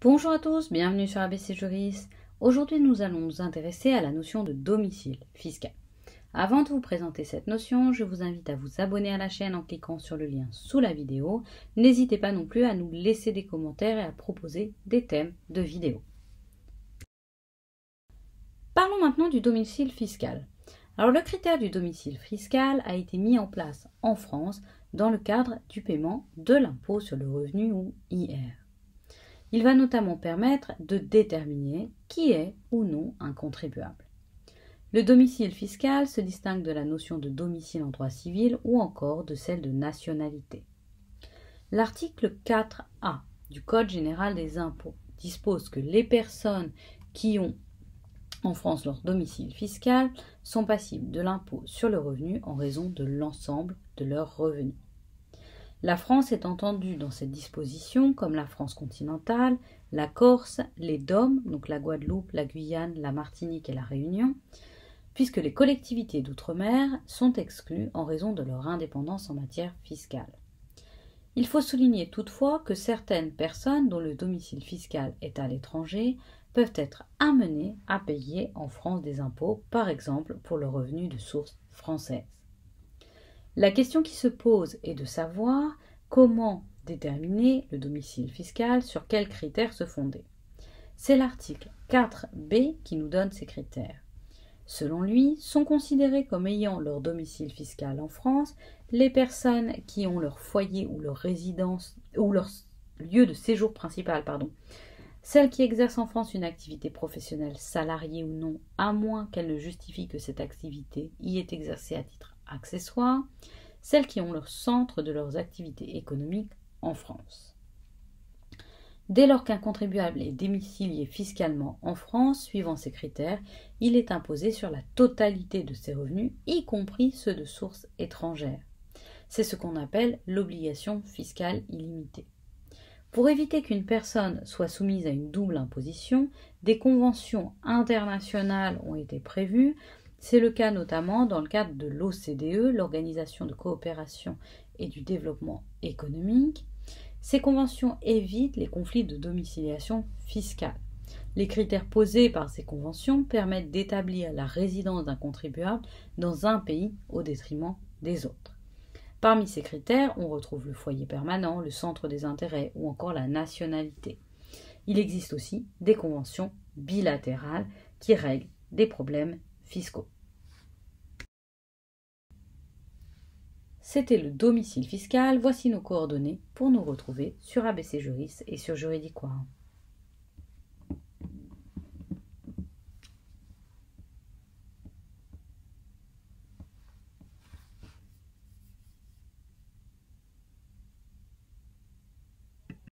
Bonjour à tous, bienvenue sur ABC Juris. Aujourd'hui, nous allons nous intéresser à la notion de domicile fiscal. Avant de vous présenter cette notion, je vous invite à vous abonner à la chaîne en cliquant sur le lien sous la vidéo. N'hésitez pas non plus à nous laisser des commentaires et à proposer des thèmes de vidéos. Parlons maintenant du domicile fiscal. Alors, le critère du domicile fiscal a été mis en place en France dans le cadre du paiement de l'impôt sur le revenu ou IR. Il va notamment permettre de déterminer qui est ou non un contribuable. Le domicile fiscal se distingue de la notion de domicile en droit civil ou encore de celle de nationalité. L'article 4A du Code général des impôts dispose que les personnes qui ont en France leur domicile fiscal sont passibles de l'impôt sur le revenu en raison de l'ensemble de leurs revenus. La France est entendue dans cette disposition comme la France continentale, la Corse, les DOM, donc la Guadeloupe, la Guyane, la Martinique et la Réunion, puisque les collectivités d'outre-mer sont exclues en raison de leur indépendance en matière fiscale. Il faut souligner toutefois que certaines personnes dont le domicile fiscal est à l'étranger peuvent être amenées à payer en France des impôts, par exemple pour le revenu de source française. La question qui se pose est de savoir comment déterminer le domicile fiscal, sur quels critères se fonder. C'est l'article 4B qui nous donne ces critères. Selon lui, sont considérés comme ayant leur domicile fiscal en France les personnes qui ont leur foyer ou leur résidence ou leur lieu de séjour principal, celles qui exercent en France une activité professionnelle salariée ou non, à moins qu'elle ne justifie que cette activité y est exercée à titre accessoires, celles qui ont leur centre de leurs activités économiques en France. Dès lors qu'un contribuable est domicilié fiscalement en France, suivant ces critères, il est imposé sur la totalité de ses revenus, y compris ceux de source étrangère. C'est ce qu'on appelle l'obligation fiscale illimitée. Pour éviter qu'une personne soit soumise à une double imposition, des conventions internationales ont été prévues. C'est le cas notamment dans le cadre de l'OCDE, l'Organisation de coopération et du développement économique. Ces conventions évitent les conflits de domiciliation fiscale. Les critères posés par ces conventions permettent d'établir la résidence d'un contribuable dans un pays au détriment des autres. Parmi ces critères, on retrouve le foyer permanent, le centre des intérêts ou encore la nationalité. Il existe aussi des conventions bilatérales qui règlent des problèmes fiscaux. C'était le domicile fiscal. Voici nos coordonnées pour nous retrouver sur ABC Juris et sur Juridiquois.